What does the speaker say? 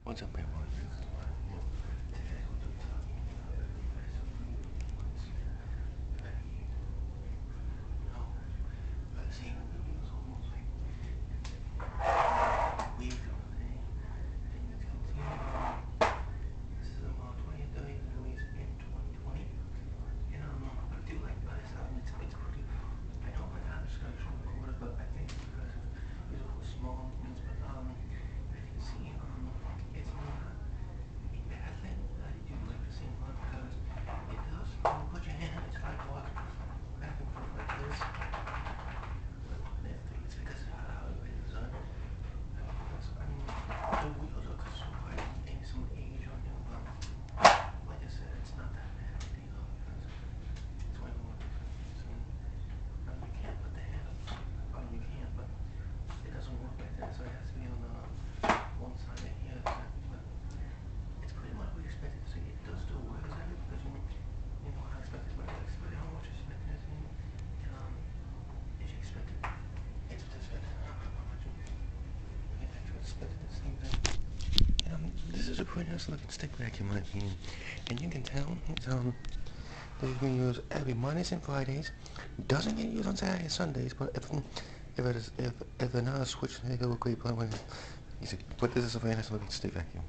What's up, everyone? This is a pretty nice looking stick vac in my opinion, and you can tell it's they've been used every Mondays and Fridays. Doesn't get used on Saturdays and Sundays, but if they're not a switch, they go a great plan. But this is a very nice looking stick vacuum.